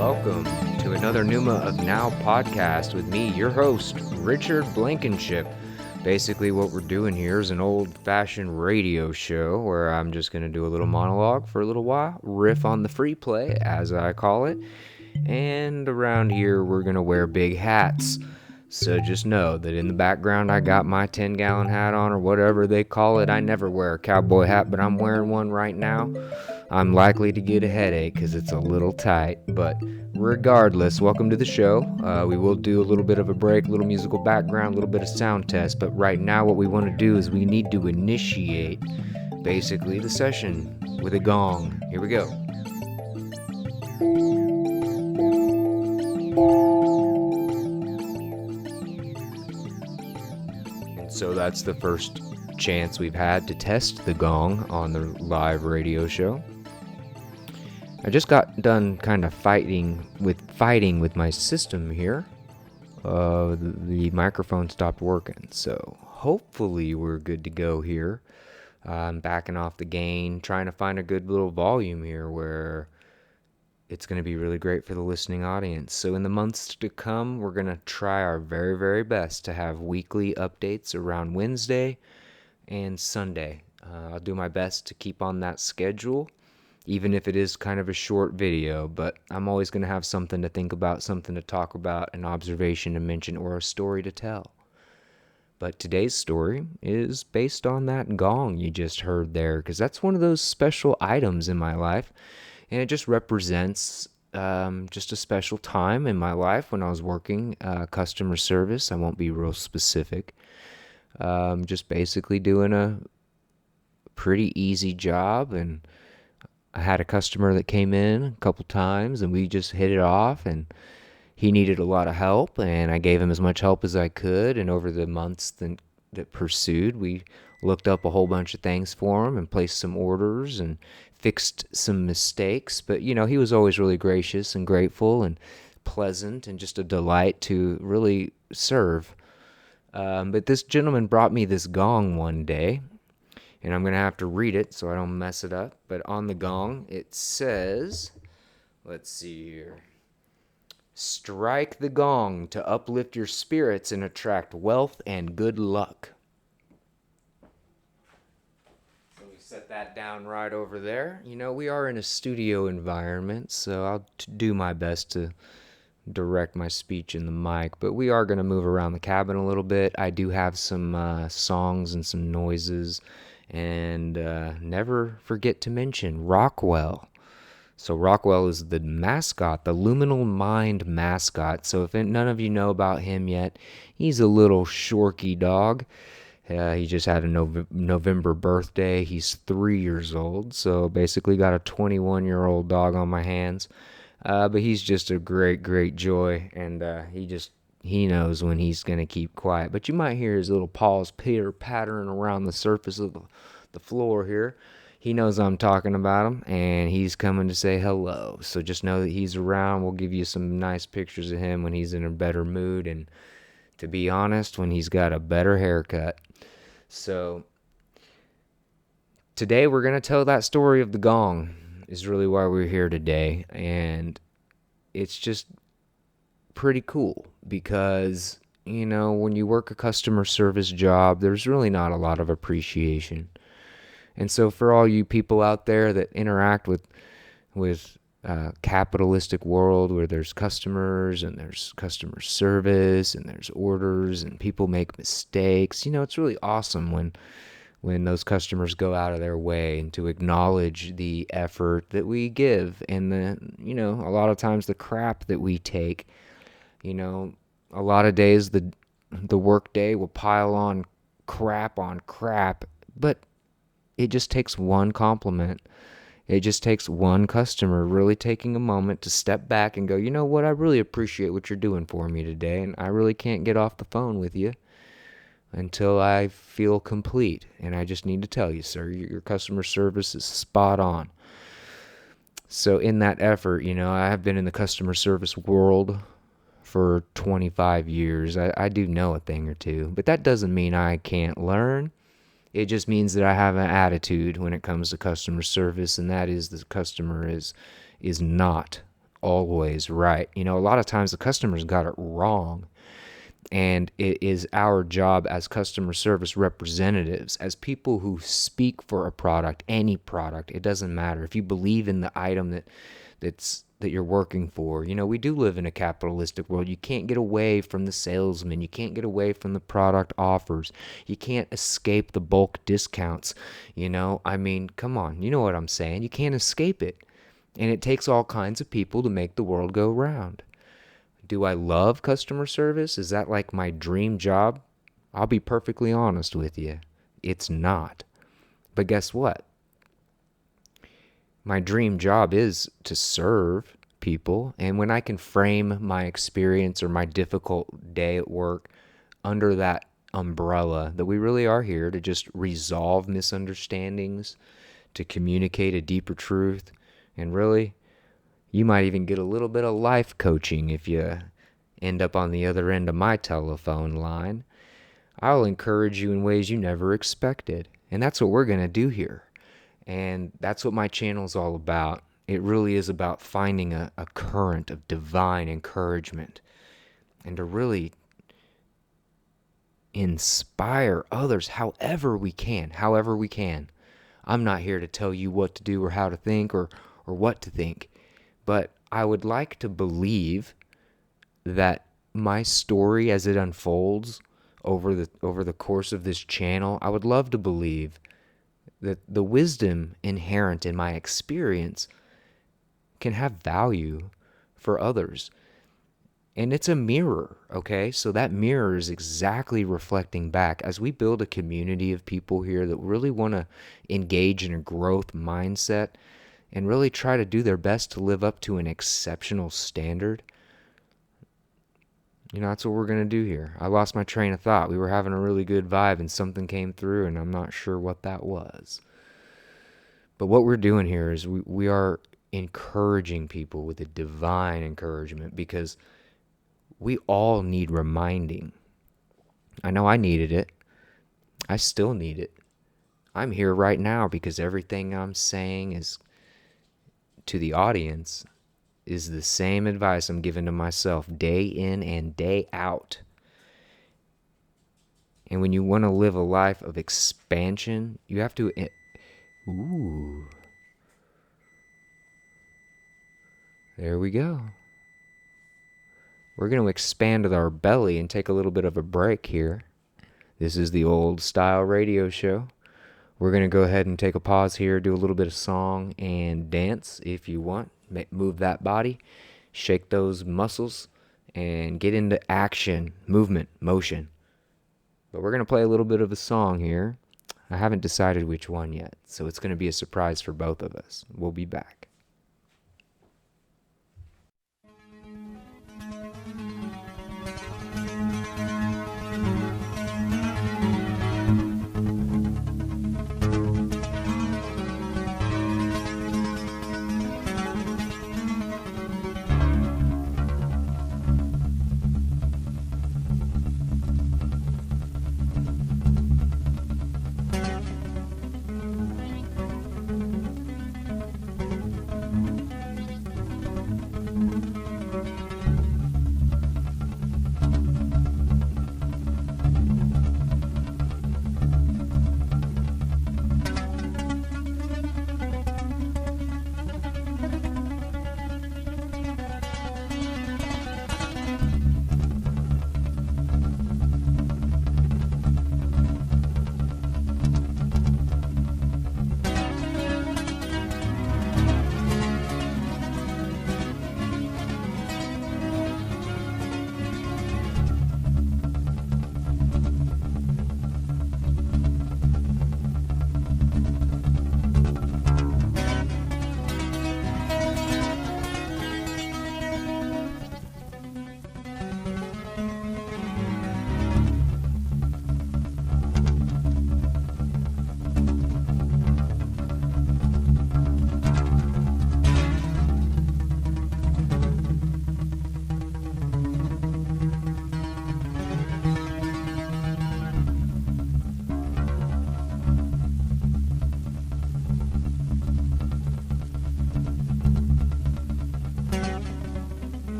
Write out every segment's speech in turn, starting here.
welcome to another Pneuma of Now podcast with me, your host, Richard Blankenship. Basically, what we're doing here is an old-fashioned radio show where I'm just going to do a little monologue for a little while, riff on the free play, as I call it, and around here we're going to wear big hats. So just know that in the background I got my 10-gallon hat on, or whatever they call it. I never wear a cowboy hat, but I'm wearing one right now. I'm likely to get a headache because it's a little tight, but regardless, welcome to the show. We will do a little bit of a break, a little musical background, a little bit of sound test, but right now what we want to do is we need to initiate basically the session with a gong. Here we go. And so that's the first chance we've had to test the gong on the live radio show. I just got done kind of fighting with my system here. The microphone stopped working, so hopefully we're good to go here. I'm backing off the gain, trying to find a good little volume here where it's going to be really great for the listening audience. So in the months to come, we're going to try our very, very best to have weekly updates around Wednesday and Sunday. I'll do my best to keep on that schedule, even if it is kind of a short video, but I'm always going to have something to think about, something to talk about, an observation to mention, or a story to tell. But today's story is based on that gong you just heard there, because that's one of those special items in my life, and it just represents just a special time in my life when I was working customer service. I won't be real specific. Just basically doing a pretty easy job, and I had a customer that came in a couple times, and we just hit it off, and he needed a lot of help, and I gave him as much help as I could, and over the months that pursued, we looked up a whole bunch of things for him and placed some orders and fixed some mistakes, but, he was always really gracious and grateful and pleasant and just a delight to really serve. But this gentleman brought me this gong one day, and I'm going to have to read it so I don't mess it up. But on the gong, it says, let's see here, strike the gong to uplift your spirits and attract wealth and good luck. So we set that down right over there. We are in a studio environment, so I'll do my best to direct my speech in the mic, but we are going to move around the cabin a little bit. I do have some songs and some noises, and never forget to mention Rockwell. So Rockwell is the mascot, the Luminal Mind mascot. So if none of you know about him yet, he's a little shorky dog. He just had a November birthday. He's 3 years old, so basically got a 21-year-old dog on my hands. But he's just a great, great joy, and he knows when he's going to keep quiet. But you might hear his little paws pitter-pattering around the surface of the floor here. He knows I'm talking about him, and he's coming to say hello. So just know that he's around. We'll give you some nice pictures of him when he's in a better mood, and to be honest, when he's got a better haircut. So today we're going to tell that story of the gong. Is really why we're here today, and it's just pretty cool because, when you work a customer service job, there's really not a lot of appreciation. And so for all you people out there that interact with capitalistic world where there's customers and there's customer service and there's orders and people make mistakes, it's really awesome when those customers go out of their way and to acknowledge the effort that we give and a lot of times the crap that we take. A lot of days the work day will pile on crap, but it just takes one compliment. It just takes one customer really taking a moment to step back and go, you know what, I really appreciate what you're doing for me today, and I really can't get off the phone with you until I feel complete. And I just need to tell you, sir, your customer service is spot on. So in that effort, I have been in the customer service world for 25 years. I do know a thing or two, but that doesn't mean I can't learn. It just means that I have an attitude when it comes to customer service, and that is the customer is not always right. A lot of times the customers got it wrong. And it is our job as customer service representatives, as people who speak for a product, any product, it doesn't matter. If you believe in the item that you're working for. We do live in a capitalistic world. You can't get away from the salesman. You can't get away from the product offers. You can't escape the bulk discounts. Come on. You know what I'm saying? You can't escape it. And it takes all kinds of people to make the world go round. Do I love customer service? Is that like my dream job? I'll be perfectly honest with you. It's not. But guess what? My dream job is to serve people. And when I can frame my experience or my difficult day at work under that umbrella that we really are here to just resolve misunderstandings, to communicate a deeper truth, and really, you might even get a little bit of life coaching if you end up on the other end of my telephone line. I'll encourage you in ways you never expected. And that's what we're going to do here. And that's what my channel's all about. It really is about finding a current of divine encouragement and to really inspire others however we can. I'm not here to tell you what to do or how to think or what to think. But I would like to believe that my story as it unfolds over the course of this channel, I would love to believe that the wisdom inherent in my experience can have value for others. And it's a mirror, okay? So that mirror is exactly reflecting back as we build a community of people here that really want to engage in a growth mindset and really try to do their best to live up to an exceptional standard. That's what we're going to do here. I lost my train of thought. We were having a really good vibe and something came through and I'm not sure what that was. But what we're doing here is we are encouraging people with a divine encouragement because we all need reminding. I know I needed it. I still need it. I'm here right now because everything I'm saying is to the audience is the same advice I'm giving to myself day in and day out. And when you want to live a life of expansion, you have to... Ooh. There we go. We're going to expand with our belly and take a little bit of a break here. This is the old style radio show. We're going to go ahead and take a pause here, do a little bit of song and dance if you want. Move that body, shake those muscles, and get into action, movement, motion. But we're going to play a little bit of a song here. I haven't decided which one yet, so it's going to be a surprise for both of us. We'll be back.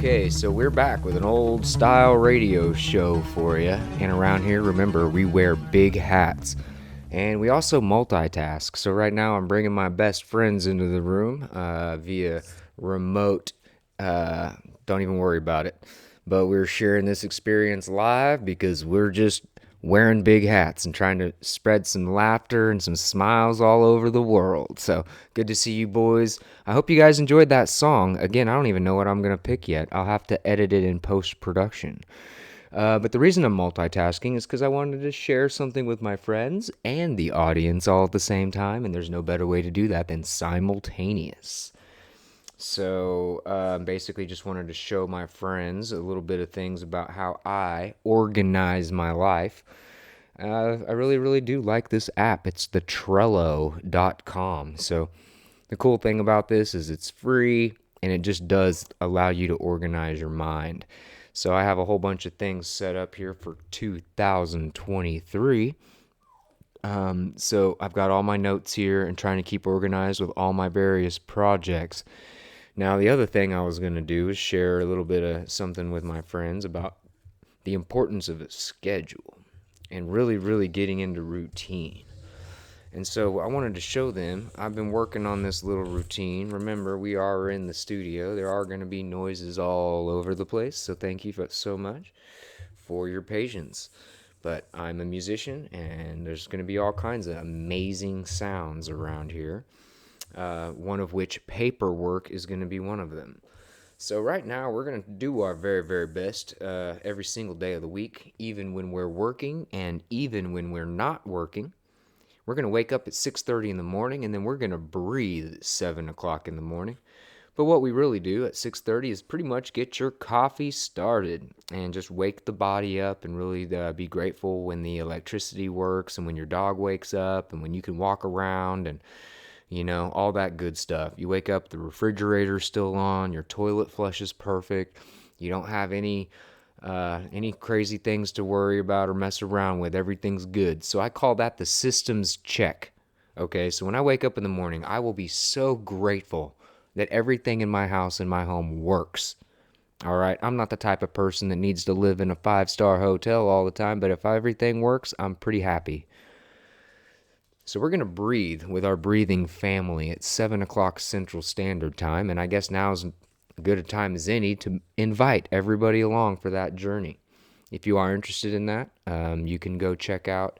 Okay, so we're back with an old style radio show for you. And around here, remember, we wear big hats. And we also multitask. So right now, I'm bringing my best friends into the room via remote. Don't even worry about it. But we're sharing this experience live because we're just wearing big hats and trying to spread some laughter and some smiles all over the world. So good to see you boys. I hope you guys enjoyed that song. Again, I don't even know what I'm going to pick yet. I'll have to edit it in post-production. But the reason I'm multitasking is because I wanted to share something with my friends and the audience all at the same time, and there's no better way to do that than simultaneous. So basically just wanted to show my friends a little bit of things about how I organize my life. I really, really do like this app. It's the Trello.com. So the cool thing about this is it's free and it just does allow you to organize your mind. So I have a whole bunch of things set up here for 2023. So I've got all my notes here and trying to keep organized with all my various projects. Now, the other thing I was going to do is share a little bit of something with my friends about the importance of a schedule and really, really getting into routine. And so I wanted to show them, I've been working on this little routine. Remember, we are in the studio. There are going to be noises all over the place, so thank you so much for your patience. But I'm a musician, and there's going to be all kinds of amazing sounds around here. One of which paperwork is going to be one of them. So right now we're going to do our very, very best every single day of the week, even when we're working and even when we're not working. We're going to wake up at 6:30 in the morning, and then we're going to breathe at 7 o'clock in the morning. But what we really do at 6:30 is pretty much get your coffee started and just wake the body up and really be grateful when the electricity works and when your dog wakes up and when you can walk around and all that good stuff. You wake up, the refrigerator's still on, your toilet flush is perfect, you don't have any crazy things to worry about or mess around with. Everything's good. So I call that the systems check. Okay, so when I wake up in the morning, I will be so grateful that everything in my house and my home works. All right, I'm not the type of person that needs to live in a 5-star hotel all the time, but if everything works, I'm pretty happy. So we're going to breathe with our breathing family at 7 o'clock Central Standard Time, and I guess now is as good a time as any to invite everybody along for that journey. If you are interested in that, you can go check out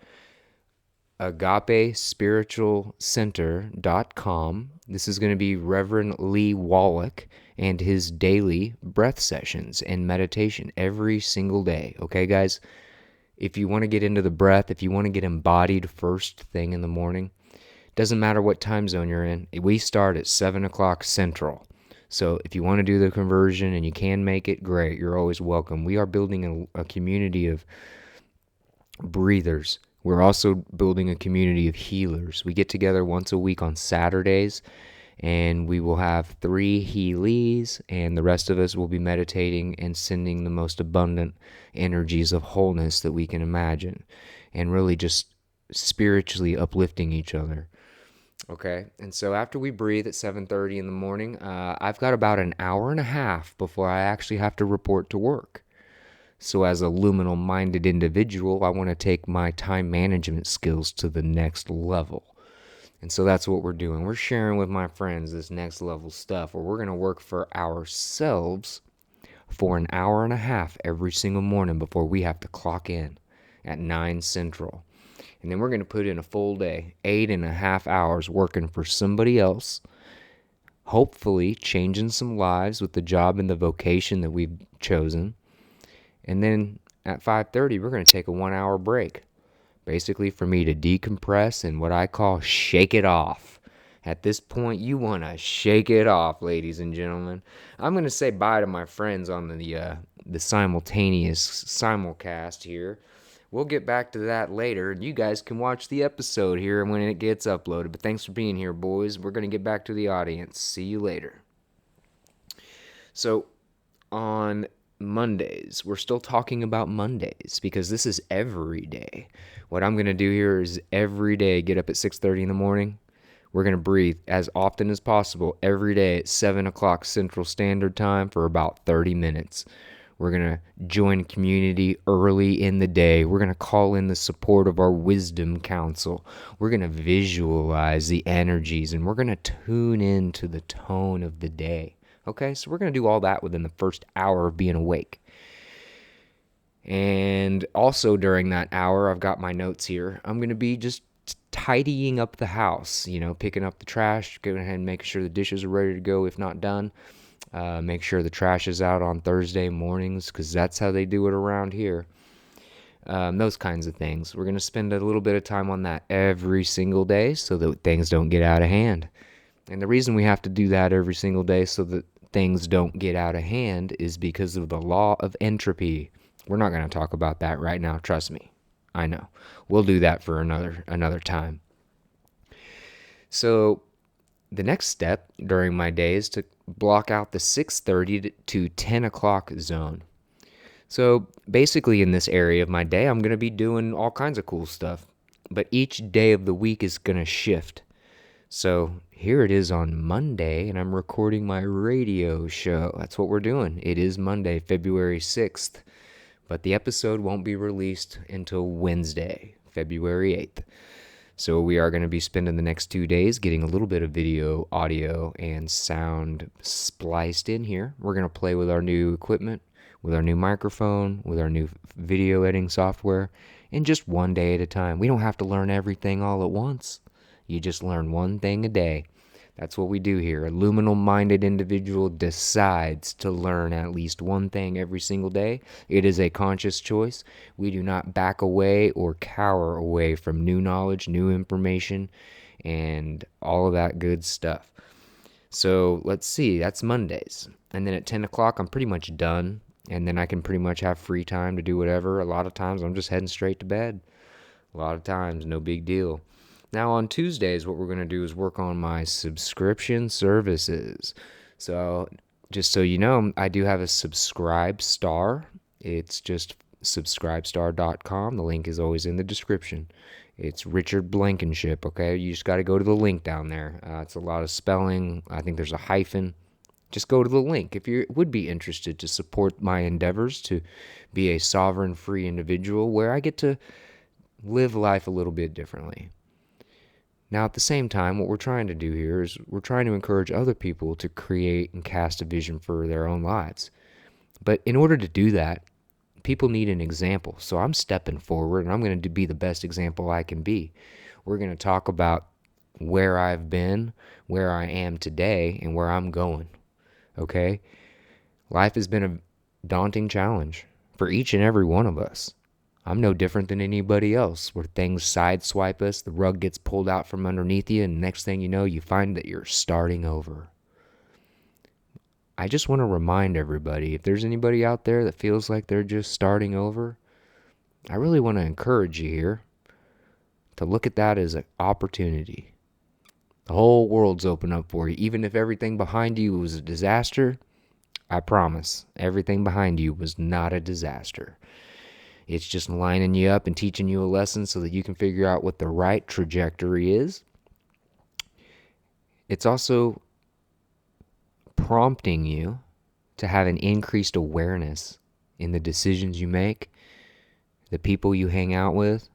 agapespiritualcenter.com. This is going to be Reverend Lee Wallach and his daily breath sessions and meditation every single day. Okay, guys? If you want to get into the breath, if you want to get embodied first thing in the morning, doesn't matter what time zone you're in, we start at 7 o'clock Central. So if you want to do the conversion and you can make it, great. You're always welcome. We are building a community of breathers. We're also building a community of healers. We get together once a week on Saturdays, and we will have 3 Heelys, and the rest of us will be meditating and sending the most abundant energies of wholeness that we can imagine, and really just spiritually uplifting each other. Okay, and so after we breathe at 7:30 in the morning, I've got about an hour and a half before I actually have to report to work. So as a luminal-minded individual, I want to take my time management skills to the next level. And so that's what we're doing. We're sharing with my friends this next level stuff where we're going to work for ourselves for an hour and a half every single morning before we have to clock in at 9 Central. And then we're going to put in a full day, 8.5 hours working for somebody else, hopefully changing some lives with the job and the vocation that we've chosen. And then at 5:30, we're going to take a 1-hour break. Basically for me to decompress and what I call shake it off. At this point, you want to shake it off, ladies and gentlemen. I'm going to say bye to my friends on the simultaneous simulcast here. We'll get back to that later, and you guys can watch the episode here when it gets uploaded. But thanks for being here, boys. We're going to get back to the audience. See you later. So, on Mondays, we're still talking about Mondays because this is every day. What I'm going to do here is every day get up at 6:30 in the morning. We're going to breathe as often as possible every day at 7 o'clock Central Standard Time for about 30 minutes. We're going to join community early in the day. We're going to call in the support of our wisdom council. We're going to visualize the energies, and we're going to tune into the tone of the day. Okay, so we're going to do all that within the first hour of being awake. And also during that hour, I've got my notes here. I'm going to be just tidying up the house, picking up the trash, going ahead and making sure the dishes are ready to go if not done. Make sure the trash is out on Thursday mornings because that's how they do it around here. Those kinds of things. We're going to spend a little bit of time on that every single day so that things don't get out of hand. And the reason we have to do that every single day so that things don't get out of hand is because of the law of entropy. We're not going to talk about that right now, trust me. I know. We'll do that for another time. So the next step during my day is to block out the 6:30 to 10 o'clock zone. So basically in this area of my day, I'm going to be doing all kinds of cool stuff. But each day of the week is going to shift. So here it is on Monday, and I'm recording my radio show. That's what we're doing. It is Monday, February 6th. But the episode won't be released until Wednesday, February 8th. So we are going to be spending the next 2 days getting a little bit of video, audio, and sound spliced in here. We're going to play with our new equipment, with our new microphone, with our new video editing software, and just one day at a time. We don't have to learn everything all at once. You just learn one thing a day. That's what we do here. A luminal-minded individual decides to learn at least one thing every single day. It is a conscious choice. We do not back away or cower away from new knowledge, new information, and all of that good stuff. So let's see, that's Mondays. And then at 10 o'clock, I'm pretty much done. And then I can pretty much have free time to do whatever. A lot of times, I'm just heading straight to bed. A lot of times, no big deal. Now on Tuesdays, what we're going to do is work on my subscription services. So just so you know, I do have a Subscribe Star. It's just subscribestar.com. The link is always in the description. It's Richard Blankenship, okay? You just got to go to the link down there. It's a lot of spelling. I think there's a hyphen. Just go to the link if you would be interested to support my endeavors to be a sovereign, free individual where I get to live life a little bit differently. Now, at the same time, what we're trying to do here is we're trying to encourage other people to create and cast a vision for their own lives. But in order to do that, people need an example. So I'm stepping forward, and I'm going to be the best example I can be. We're going to talk about where I've been, where I am today, and where I'm going. Okay? Life has been a daunting challenge for each and every one of us. I'm no different than anybody else, where things sideswipe us, the rug gets pulled out from underneath you, and next thing you know, you find that you're starting over. I just want to remind everybody, if there's anybody out there that feels like they're just starting over, I really want to encourage you here to look at that as an opportunity. The whole world's open up for you. Even if everything behind you was a disaster, I promise, everything behind you was not a disaster. It's just lining you up and teaching you a lesson so that you can figure out what the right trajectory is. It's also prompting you to have an increased awareness in the decisions you make, the people you hang out with,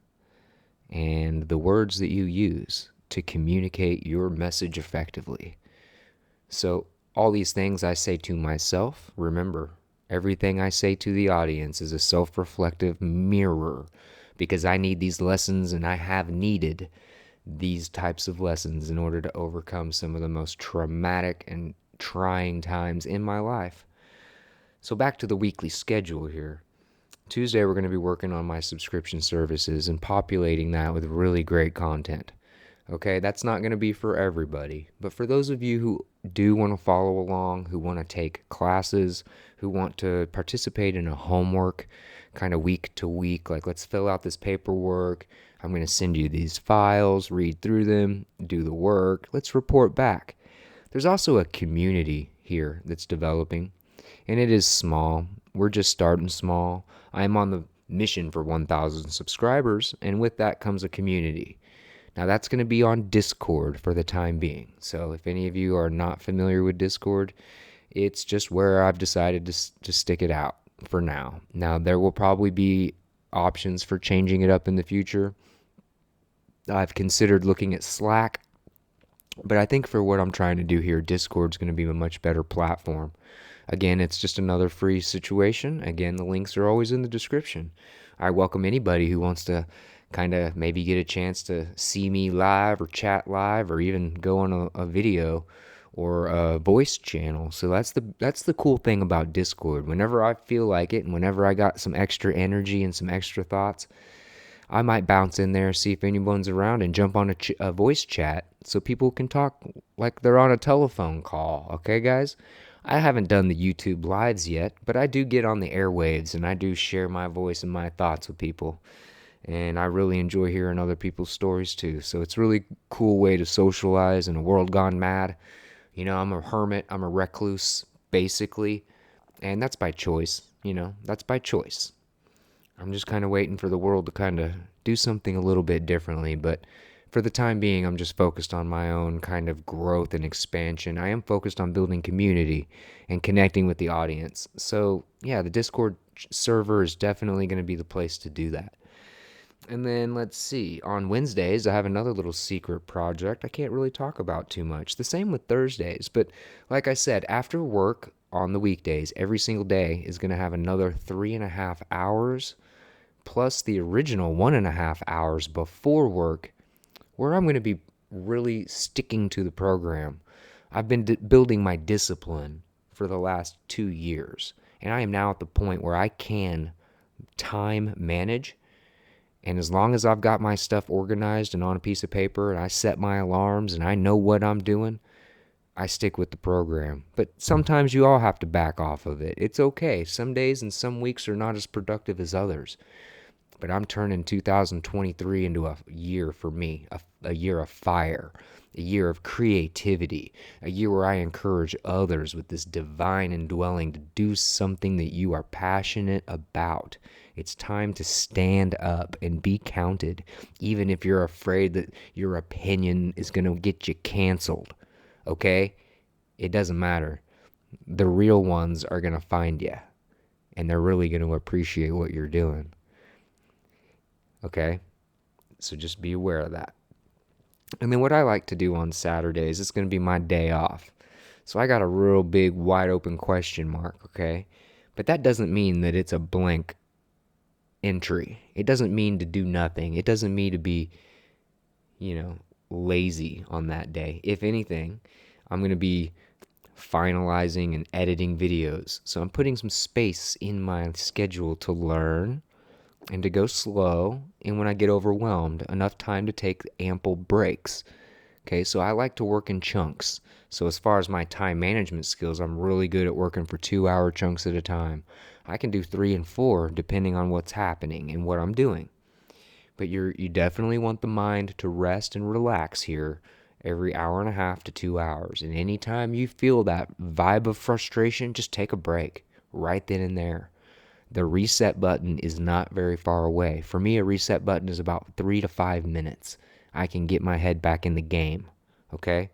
and the words that you use to communicate your message effectively. So all these things I say to myself, remember, everything I say to the audience is a self-reflective mirror because I need these lessons and I have needed these types of lessons in order to overcome some of the most traumatic and trying times in my life. So back to the weekly schedule here. Tuesday, we're going to be working on my subscription services and populating that with really great content. Okay, that's not going to be for everybody, but for those of you who do want to follow along, who want to take classes, who want to participate in a homework kind of week to week, like let's fill out this paperwork, I'm going to send you these files, read through them, do the work, let's report back. There's also a community here that's developing, and it is small. We're just starting small. I'm on the mission for 1,000 subscribers, and with that comes a community. Now that's going to be on Discord for the time being. So if any of you are not familiar with Discord, it's just where I've decided to stick it out for now. Now there will probably be options for changing it up in the future. I've considered looking at Slack, but I think for what I'm trying to do here, Discord's going to be a much better platform. Again, it's just another free situation. Again, the links are always in the description. I welcome anybody who wants to kind of maybe get a chance to see me live or chat live or even go on a video or a voice channel. So that's the cool thing about Discord. Whenever I feel like it and whenever I got some extra energy and some extra thoughts, I might bounce in there, see if anyone's around, and jump on a voice chat so people can talk like they're on a telephone call. Okay, guys? I haven't done the YouTube lives yet, but I do get on the airwaves and I do share my voice and my thoughts with people. And I really enjoy hearing other people's stories too. So it's a really cool way to socialize in a world gone mad. You know, I'm a hermit, I'm a recluse, basically. And that's by choice, that's by choice. I'm just kind of waiting for the world to kind of do something a little bit differently. But for the time being, I'm just focused on my own kind of growth and expansion. I am focused on building community and connecting with the audience. So yeah, the Discord server is definitely going to be the place to do that. And then let's see, on Wednesdays, I have another little secret project I can't really talk about too much. The same with Thursdays, but like I said, after work on the weekdays, every single day is going to have another 3.5 hours plus the original 1.5 hours before work where I'm going to be really sticking to the program. I've been building my discipline for the last 2 years, and I am now at the point where I can time manage. And as long as I've got my stuff organized and on a piece of paper and I set my alarms and I know what I'm doing, I stick with the program. But sometimes you all have to back off of it. It's okay. Some days and some weeks are not as productive as others. But I'm turning 2023 into a year for me, a year of fire, a year of creativity, a year where I encourage others with this divine indwelling to do something that you are passionate about. It's time to stand up and be counted, even if you're afraid that your opinion is going to get you canceled. Okay? It doesn't matter. The real ones are going to find you, and they're really going to appreciate what you're doing. Okay? So just be aware of that. And then what I like to do on Saturdays, it's going to be my day off. So I got a real big wide open question mark, okay? But that doesn't mean that it's a blank entry. It doesn't mean to do nothing. It doesn't mean to be, lazy on that day. If anything, I'm going to be finalizing and editing videos. So I'm putting some space in my schedule to learn and to go slow, and when I get overwhelmed, enough time to take ample breaks. Okay, so I like to work in chunks. So as far as my time management skills, I'm really good at working for 2-hour chunks at a time. I can do 3 and 4 depending on what's happening and what I'm doing. But you definitely want the mind to rest and relax here every 1.5 to 2 hours. And anytime you feel that vibe of frustration, just take a break right then and there. The reset button is not very far away. For me, a reset button is about 3 to 5 minutes. I can get my head back in the game, okay?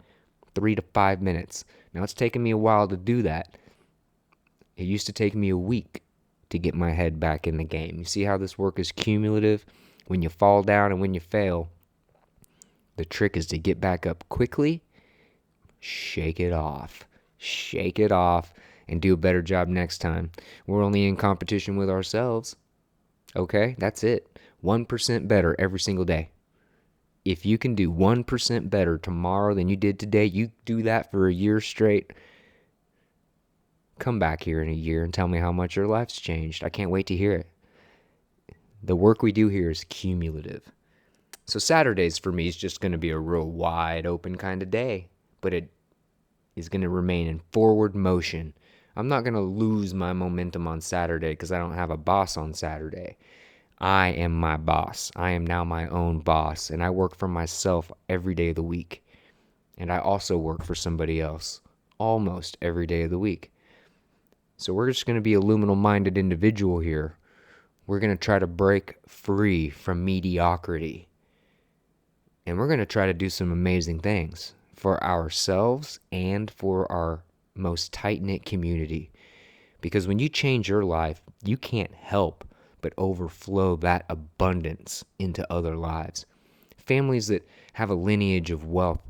3 to 5 minutes. Now, it's taken me a while to do that. It used to take me a week to get my head back in the game. You see how this work is cumulative? When you fall down and when you fail, the trick is to get back up quickly, shake it off, and do a better job next time. We're only in competition with ourselves. Okay, that's it. 1% better every single day. If you can do 1% better tomorrow than you did today, you do that for a year straight. Come back here in a year and tell me how much your life's changed. I can't wait to hear it. The work we do here is cumulative. So Saturdays for me is just going to be a real wide open kind of day, but it is going to remain in forward motion. I'm not going to lose my momentum on Saturday because I don't have a boss on Saturday. I am my boss. I am now my own boss, and I work for myself every day of the week. And I also work for somebody else almost every day of the week. So we're just going to be a luminal-minded individual here. We're going to try to break free from mediocrity. And we're going to try to do some amazing things for ourselves and for our most tight-knit community. Because when you change your life, you can't help but overflow that abundance into other lives. Families that have a lineage of wealth,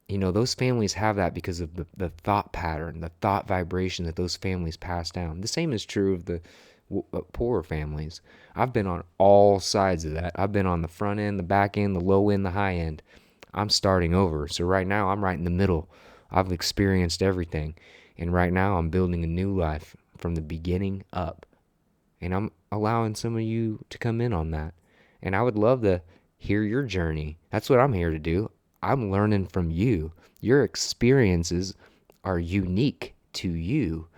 those families have that because of the thought pattern, the thought vibration that those families pass down. The same is true of the poorer families. I've been on all sides of that. I've been on the front end, the back end, the low end, the high end. I'm starting over. So right now I'm right in the middle. I've experienced everything. And right now I'm building a new life from the beginning up. And I'm allowing some of you to come in on that. And I would love to hear your journey. That's what I'm here to do. I'm learning from you. Your experiences are unique to you.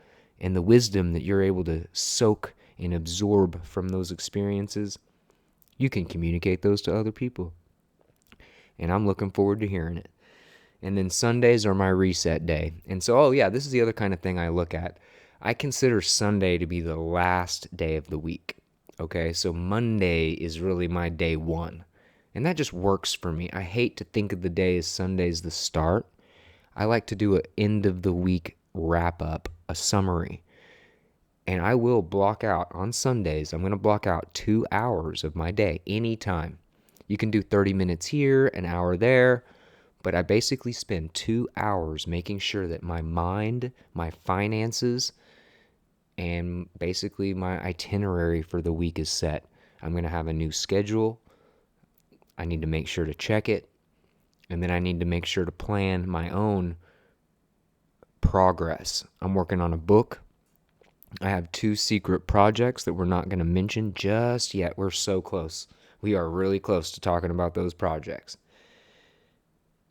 And the wisdom that you're able to soak and absorb from those experiences, you can communicate those to other people. And I'm looking forward to hearing it. And then Sundays are my reset day. And so, this is the other kind of thing I look at. I consider Sunday to be the last day of the week. Okay, so Monday is really my day one. And that just works for me. I hate to think of the day as Sunday's the start. I like to do an end of the week wrap up, a summary. And I will block out on Sundays, I'm going to block out 2 hours of my day anytime. You can do 30 minutes here, an hour there. But I basically spend 2 hours making sure that my mind, my finances, and basically my itinerary for the week is set. I'm going to have a new schedule. I need to make sure to check it. And then I need to make sure to plan my own progress. I'm working on a book. I have 2 secret projects that we're not going to mention just yet. We're so close. We are really close to talking about those projects.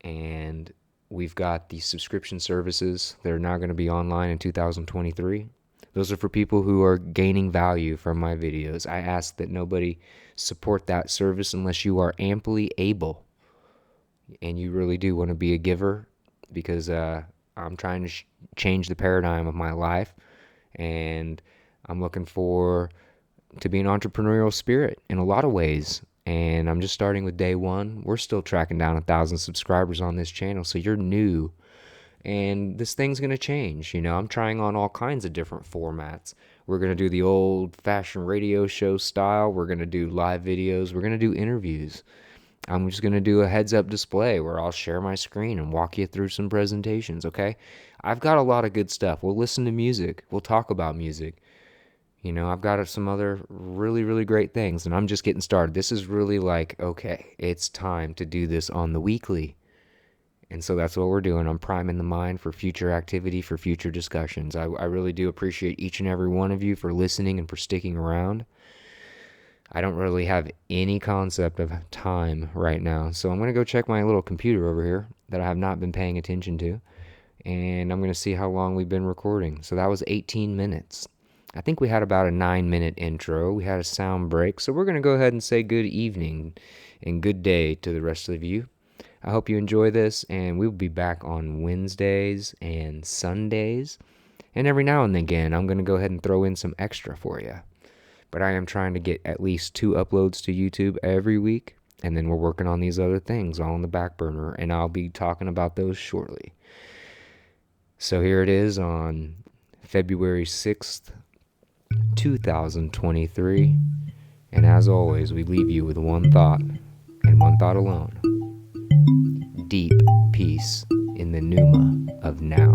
And we've got the subscription services that are now going to be online in 2023. Those are for people who are gaining value from my videos. I ask that nobody support that service unless you are amply able. And you really do want to be a giver, because I'm trying to change the paradigm of my life. And I'm looking to be an entrepreneurial spirit in a lot of ways. And I'm just starting with day one. We're still tracking down 1,000 subscribers on this channel, so you're new. And this thing's going to change. I'm trying on all kinds of different formats. We're going to do the old-fashioned radio show style. We're going to do live videos. We're going to do interviews. I'm just going to do a heads-up display where I'll share my screen and walk you through some presentations, okay? I've got a lot of good stuff. We'll listen to music. We'll talk about music. I've got some other really, really great things, and I'm just getting started. This is really okay, it's time to do this on the weekly. And so that's what we're doing. I'm priming the mind for future activity, for future discussions. I really do appreciate each and every one of you for listening and for sticking around. I don't really have any concept of time right now, so I'm going to go check my little computer over here that I have not been paying attention to, and I'm going to see how long we've been recording. So that was 18 minutes. I think we had about a 9-minute intro. We had a sound break. So we're going to go ahead and say good evening and good day to the rest of you. I hope you enjoy this, and we'll be back on Wednesdays and Sundays. And every now and again, I'm going to go ahead and throw in some extra for you. But I am trying to get at least 2 uploads to YouTube every week. And then we're working on these other things all on the back burner, and I'll be talking about those shortly. So here it is on February 6th, 2023, and as always, we leave you with one thought, and one thought alone: deep peace in the Pneuma of now.